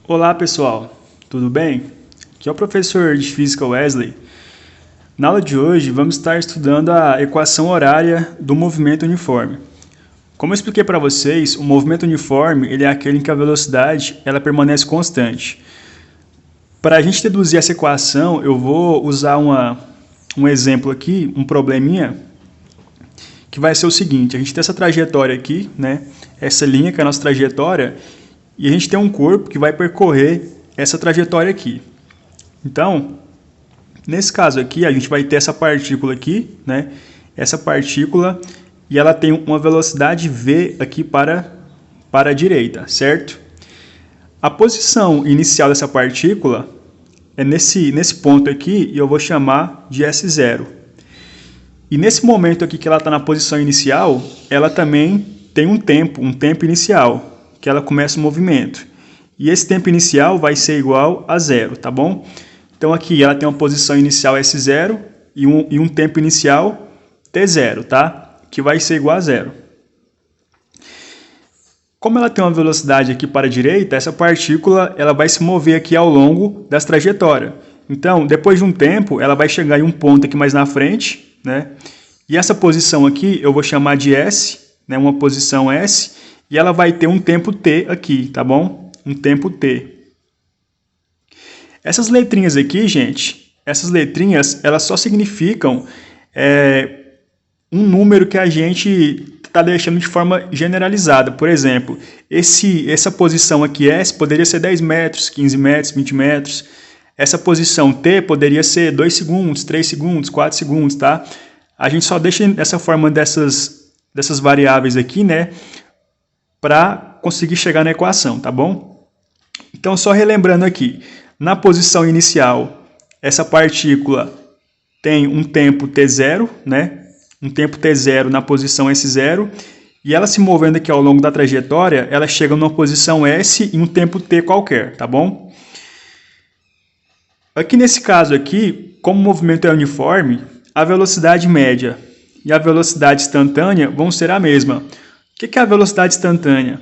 Olá pessoal, tudo bem? Aqui é o professor de Física Wesley. Na aula de hoje vamos estar estudando a equação horária do movimento uniforme. Como eu expliquei para vocês, o movimento uniforme ele é aquele em que a velocidade ela permanece constante. Para a gente deduzir essa equação, eu vou usar um exemplo aqui, um probleminha, que vai ser o seguinte: a gente tem essa trajetória aqui, né? Essa linha que é a nossa trajetória, e a gente tem um corpo que vai percorrer essa trajetória aqui. Então, nesse caso aqui, a gente vai ter essa partícula aqui, né? Essa partícula, e ela tem uma velocidade v aqui para a direita, certo? A posição inicial dessa partícula é nesse ponto aqui, e eu vou chamar de S0. E nesse momento aqui que ela está na posição inicial, ela também tem um tempo inicial, que ela começa o movimento. E esse tempo inicial vai ser igual a zero, tá bom? Então aqui ela tem uma posição inicial S0 e um tempo inicial T0, tá? Que vai ser igual a zero. Como ela tem uma velocidade aqui para a direita, essa partícula ela vai se mover aqui ao longo dessa trajetória. Então, depois de um tempo, ela vai chegar em um ponto aqui mais na frente, né? E essa posição aqui eu vou chamar de S, né? Uma posição S, e ela vai ter um tempo T aqui, tá bom? Um tempo T. Essas letrinhas aqui, gente, essas letrinhas, elas só significam um número que a gente está deixando de forma generalizada. Por exemplo, essa posição aqui S poderia ser 10 metros, 15 metros, 20 metros. Essa posição T poderia ser 2 segundos, 3 segundos, 4 segundos, tá? A gente só deixa essa forma dessas variáveis aqui, né? Para conseguir chegar na equação, tá bom? Então, só relembrando aqui, na posição inicial, essa partícula tem um tempo T0, né? Um tempo T0 na posição S0, e ela se movendo aqui ao longo da trajetória, ela chega numa posição S em um tempo T qualquer, tá bom? Aqui nesse caso aqui, como o movimento é uniforme, a velocidade média e a velocidade instantânea vão ser a mesma. O que é a velocidade instantânea?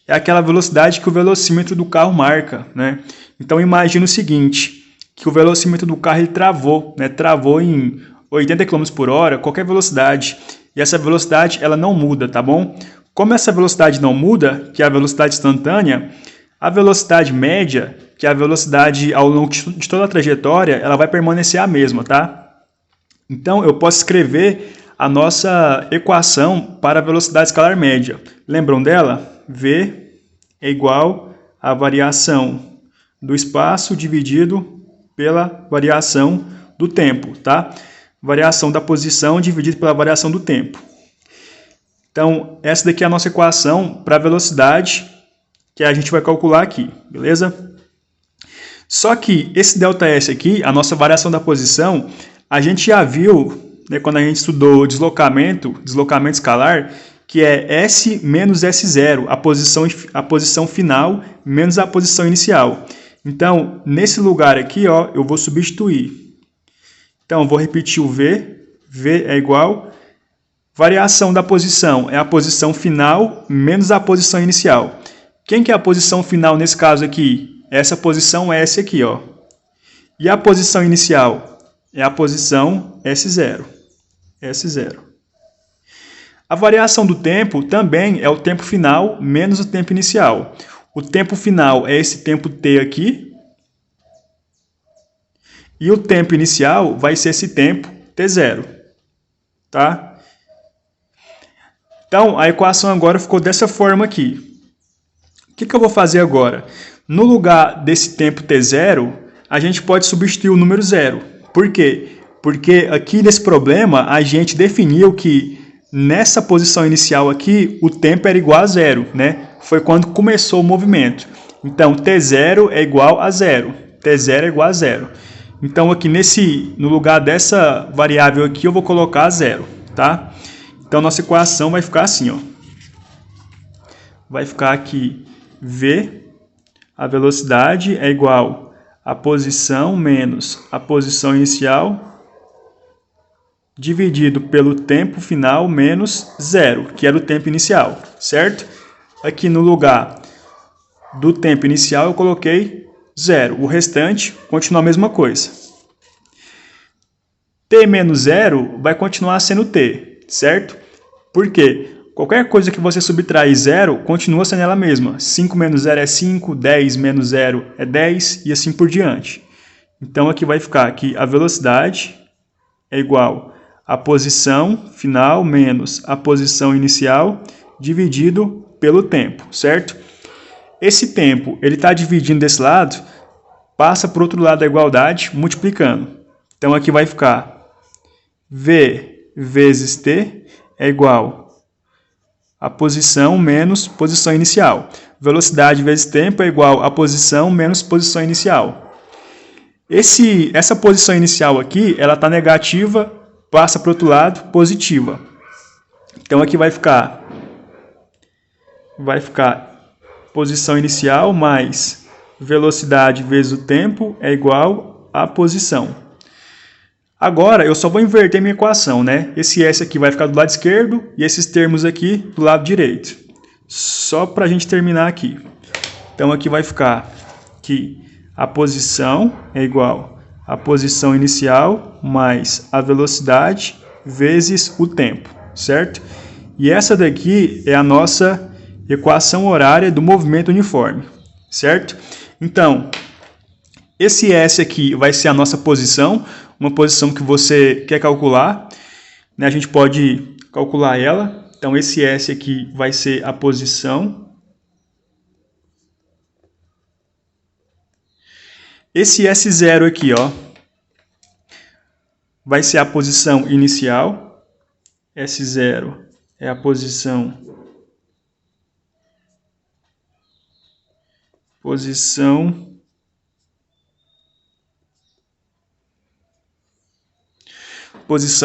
É aquela velocidade que o velocímetro do carro marca, né? Então imagine o seguinte, que o velocímetro do carro ele travou, né? Travou em 80 km por hora, qualquer velocidade, e essa velocidade ela não muda, tá bom? Como essa velocidade não muda, que é a velocidade instantânea, a velocidade média, que é a velocidade ao longo de toda a trajetória, ela vai permanecer a mesma, tá? Então eu posso escrever a nossa equação para a velocidade escalar média. Lembram dela? V é igual à variação do espaço dividido pela variação do tempo, tá? Variação da posição dividido pela variação do tempo. Então, essa daqui é a nossa equação para a velocidade que a gente vai calcular aqui, beleza? Só que esse ΔS aqui, a nossa variação da posição, a gente já viu, né, quando a gente estudou deslocamento escalar, que é S menos S0, a posição final menos a posição inicial. Então, nesse lugar aqui, ó, eu vou substituir. Então, eu vou repetir o V é igual, variação da posição é a posição final menos a posição inicial. Quem que é a posição final nesse caso aqui? Essa posição S aqui, ó. E a posição inicial é a posição S0. S0. A variação do tempo também é o tempo final menos o tempo inicial. O tempo final é esse tempo T aqui. E o tempo inicial vai ser esse tempo T0. Tá? Então, a equação agora ficou dessa forma aqui. O que eu vou fazer agora? No lugar desse tempo T0, a gente pode substituir o número 0. Por quê? Porque aqui nesse problema a gente definiu que nessa posição inicial aqui o tempo era igual a zero, né? Foi quando começou o movimento. Então T0 é igual a zero. T0 é igual a zero. Então aqui no lugar dessa variável aqui eu vou colocar zero, tá? Então nossa equação vai ficar assim, ó. Vai ficar aqui V, a velocidade é igual a posição menos a posição inicial dividido pelo tempo final menos zero, que era o tempo inicial, certo? Aqui no lugar do tempo inicial eu coloquei 0. O restante continua a mesma coisa. T menos 0 vai continuar sendo T, certo? Por quê? Qualquer coisa que você subtrair 0 continua sendo ela mesma. 5 menos 0 é 5, 10 menos 0 é 10 e assim por diante. Então aqui vai ficar que a velocidade é igual a posição final menos a posição inicial dividido pelo tempo, certo? Esse tempo, ele está dividindo desse lado, passa para o outro lado da igualdade, multiplicando. Então aqui vai ficar V vezes T é igual a posição menos posição inicial. Velocidade vezes tempo é igual a posição menos posição inicial. Essa posição inicial aqui, ela está negativa, passa para o outro lado, positiva. Então aqui vai ficar posição inicial mais velocidade vezes o tempo é igual a posição. Agora, eu só vou inverter minha equação, né? Esse S aqui vai ficar do lado esquerdo e esses termos aqui do lado direito. Só para a gente terminar aqui. Então, aqui vai ficar que a posição é igual a posição inicial mais a velocidade vezes o tempo, certo? E essa daqui é a nossa equação horária do movimento uniforme, certo? Então, esse S aqui vai ser a nossa posição, uma posição que você quer calcular, né? A gente pode calcular ela. Então, esse S aqui vai ser a posição. Esse S0 aqui, ó, vai ser a posição inicial. S0 é a posição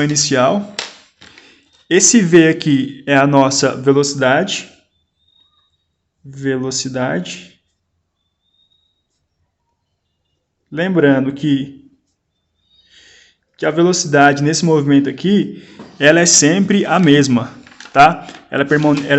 inicial. Esse V aqui é a nossa velocidade. Lembrando que a velocidade nesse movimento aqui, ela é sempre a mesma, tá? Ela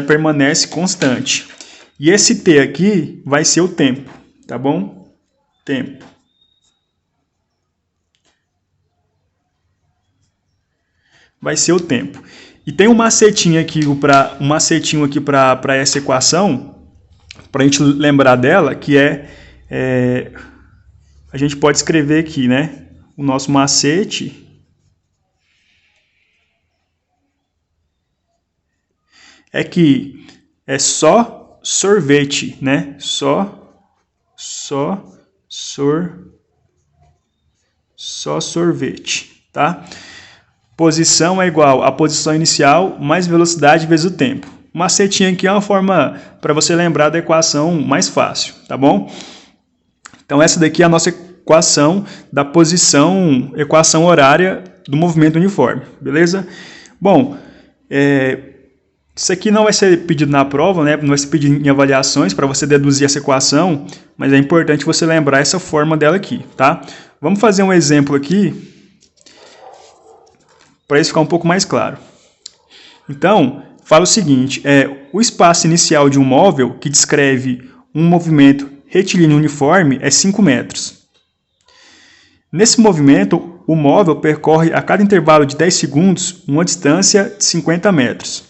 permanece constante. E esse T aqui vai ser o tempo, tá bom? Tempo. Vai ser o tempo. E tem um macetinho aqui para essa equação, para a gente lembrar dela, que a gente pode escrever aqui, né? O nosso macete é que é só sorvete, né? Só sorvete, tá? Posição é igual a posição inicial mais velocidade vezes o tempo. O macetinho aqui é uma forma para você lembrar da equação mais fácil, tá bom? Então essa daqui é a nossa equação da equação horária do movimento uniforme, beleza? Bom, isso aqui não vai ser pedido na prova, né? Não vai ser pedido em avaliações para você deduzir essa equação, mas é importante você lembrar essa forma dela aqui, tá? Vamos fazer um exemplo aqui para isso ficar um pouco mais claro. Então, fala o seguinte, o espaço inicial de um móvel que descreve um movimento retilíneo uniforme é 5 metros. Nesse movimento, o móvel percorre a cada intervalo de 10 segundos uma distância de 50 metros.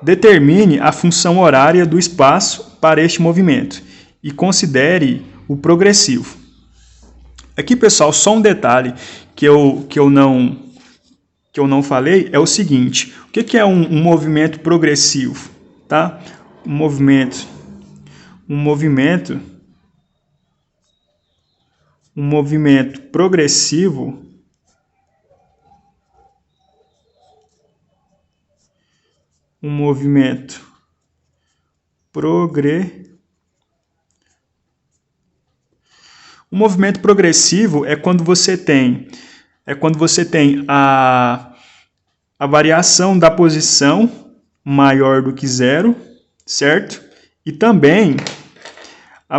Determine a função horária do espaço para este movimento e considere o progressivo. Aqui, pessoal, só um detalhe que eu não falei é o seguinte: o que é um movimento progressivo, tá? Um movimento progressivo é quando você tem a variação da posição maior do que zero, certo? E também a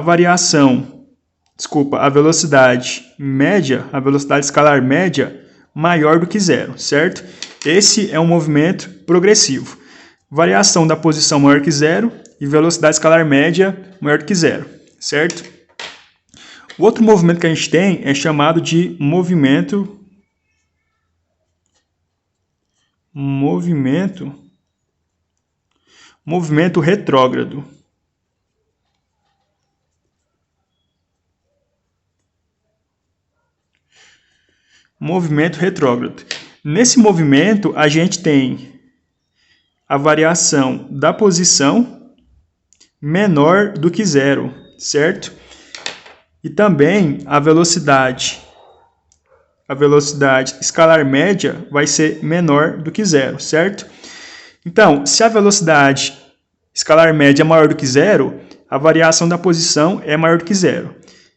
velocidade média, a velocidade escalar média maior do que zero, certo? Esse é um movimento progressivo. Variação da posição maior que zero e velocidade escalar média maior do que zero. certo? O outro movimento que a gente tem é chamado de movimento retrógrado. Movimento retrógrado. Nesse movimento, a gente tem a variação da posição menor do que zero, certo? E também a velocidade escalar média vai ser menor do que zero, certo? Então, se a velocidade escalar média é maior do que zero, a variação da posição é maior do que zero.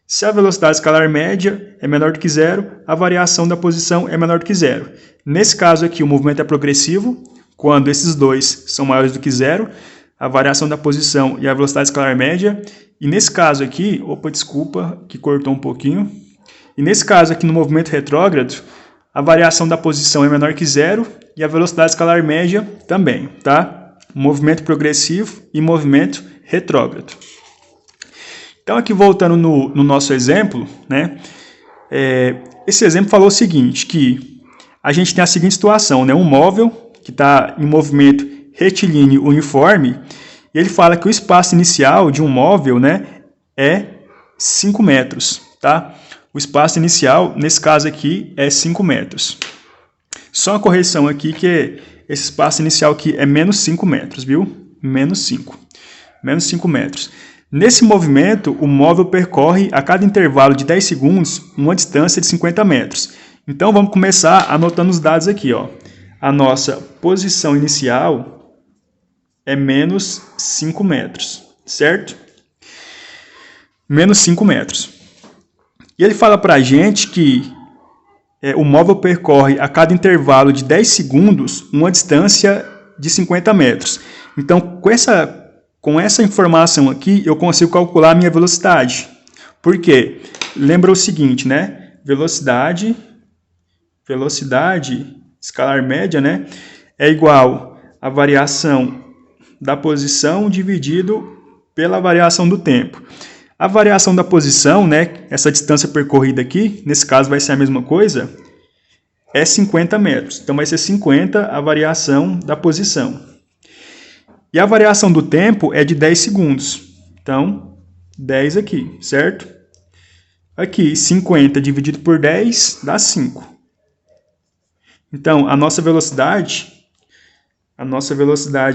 Se a velocidade escalar média é menor do que zero, a variação da posição é menor do que zero. Nesse caso aqui, o movimento é progressivo, quando esses dois são maiores do que zero, a variação da posição e a velocidade escalar média. E nesse caso aqui, desculpa, que cortou um pouquinho. E nesse caso aqui, no movimento retrógrado, a variação da posição é menor que zero e a velocidade escalar média também, tá? Movimento progressivo e movimento retrógrado. Então, aqui voltando no nosso exemplo, né? Esse exemplo falou o seguinte, que a gente tem a seguinte situação, né? Um móvel que está em movimento retilíneo uniforme, e ele fala que o espaço inicial de um móvel, né, é 5 metros, tá? O espaço inicial, nesse caso aqui, é 5 metros. Só uma correção aqui, que esse espaço inicial aqui é menos 5 metros, viu? Menos 5 metros. Nesse movimento, o móvel percorre a cada intervalo de 10 segundos uma distância de 50 metros. Então, vamos começar anotando os dados aqui, ó. A nossa posição inicial é menos 5 metros, certo? Menos 5 metros. E ele fala para a gente que o móvel percorre a cada intervalo de 10 segundos uma distância de 50 metros. Então, com essa informação aqui, eu consigo calcular a minha velocidade. Por quê? Lembra o seguinte, né? Velocidade escalar média, né, é igual a variação da posição dividido pela variação do tempo. A variação da posição, né, essa distância percorrida aqui, nesse caso vai ser a mesma coisa, é 50 metros. Então, vai ser 50 a variação da posição. E a variação do tempo é de 10 segundos. Então, 10 aqui, certo? Aqui, 50 dividido por 10 dá 5. Então, a nossa velocidade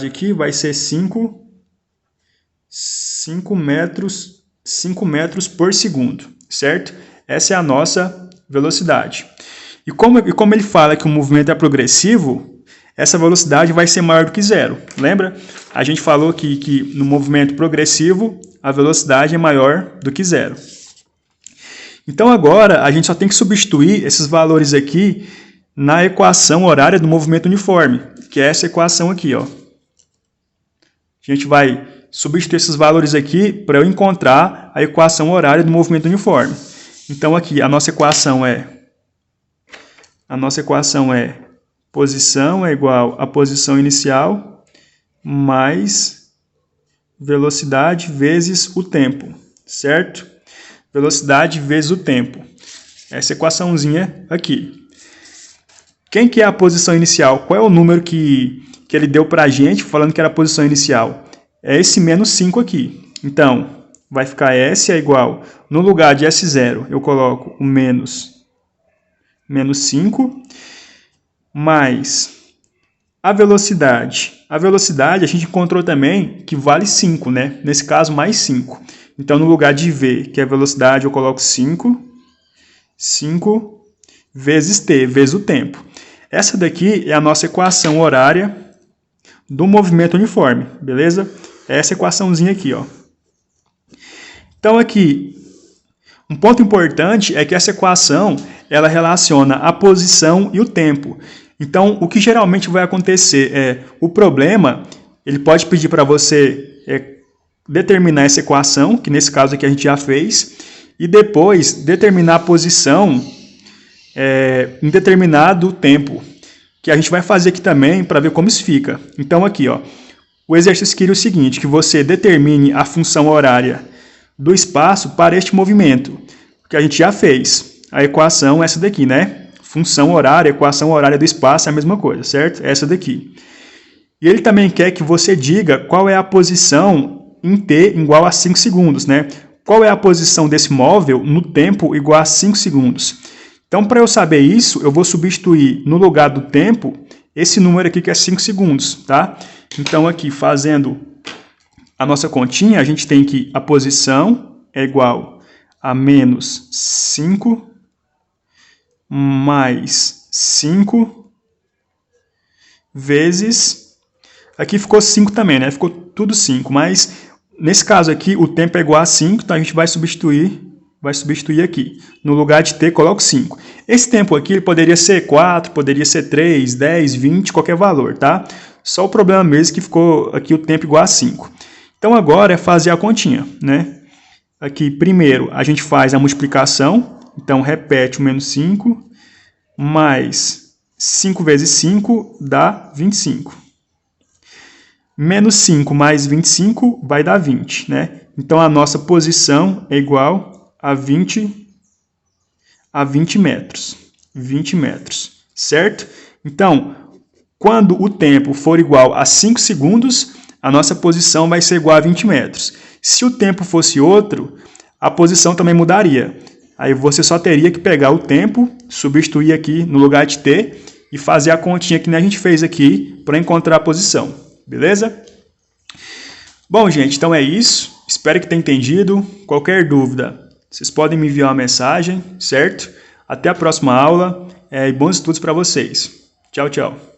aqui vai ser 5 metros por segundo, certo? Essa é a nossa velocidade. E como ele fala que o movimento é progressivo, essa velocidade vai ser maior do que zero. Lembra? A gente falou que no movimento progressivo, a velocidade é maior do que zero. Então, agora, a gente só tem que substituir esses valores aqui na equação horária do movimento uniforme, que é essa equação aqui, ó. A gente vai substituir esses valores aqui para eu encontrar a equação horária do movimento uniforme. Então, aqui, a nossa equação é posição é igual a posição inicial mais velocidade vezes o tempo, certo? Velocidade vezes o tempo. Essa equaçãozinha aqui. Quem que é a posição inicial? Qual é o número que ele deu para a gente, falando que era a posição inicial? É esse menos 5 aqui. Então, vai ficar S é igual, no lugar de S0, eu coloco o menos 5, mais a velocidade. A velocidade a gente encontrou também que vale 5, né? Nesse caso, mais 5. Então, no lugar de V, que é a velocidade, eu coloco 5 vezes T, vezes o tempo. Essa daqui é a nossa equação horária do movimento uniforme, beleza? Essa equaçãozinha aqui, ó. Então, aqui, um ponto importante é que essa equação, ela relaciona a posição e o tempo. Então, o que geralmente vai acontecer é, o problema, ele pode pedir para você determinar essa equação, que nesse caso aqui a gente já fez, e depois determinar a posição em determinado tempo, que a gente vai fazer aqui também para ver como isso fica. Então, aqui, ó, o exercício queria o seguinte, que você determine a função horária do espaço para este movimento, que a gente já fez. A equação é essa daqui, né? Função horária, equação horária do espaço é a mesma coisa, certo? Essa daqui. E ele também quer que você diga qual é a posição em t igual a 5 segundos, né? Qual é a posição desse móvel no tempo igual a 5 segundos. Então, para eu saber isso, eu vou substituir no lugar do tempo esse número aqui que é 5 segundos, tá? Então, aqui, fazendo a nossa continha, a gente tem que a posição é igual a menos 5 mais 5 vezes... Aqui ficou 5 também, né? Ficou tudo 5, mas nesse caso aqui o tempo é igual a 5, então a gente vai substituir aqui. No lugar de t, coloco 5. Esse tempo aqui ele poderia ser 4, poderia ser 3, 10, 20, qualquer valor, tá? Só o problema mesmo é que ficou aqui o tempo igual a 5. Então agora é fazer a continha, né? Aqui primeiro a gente faz a multiplicação, então repete o menos 5, mais 5 vezes 5 dá 25. Menos 5 mais 25 vai dar 20, né? Então a nossa posição é igual a 20 metros. 20 metros, certo? Então, quando o tempo for igual a 5 segundos, a nossa posição vai ser igual a 20 metros. Se o tempo fosse outro, a posição também mudaria. Aí você só teria que pegar o tempo, substituir aqui no lugar de t e fazer a continha que a gente fez aqui para encontrar a posição. Beleza? Bom, gente, então é isso. Espero que tenha entendido. Qualquer dúvida, vocês podem me enviar uma mensagem, certo? Até a próxima aula e bons estudos para vocês. Tchau, tchau.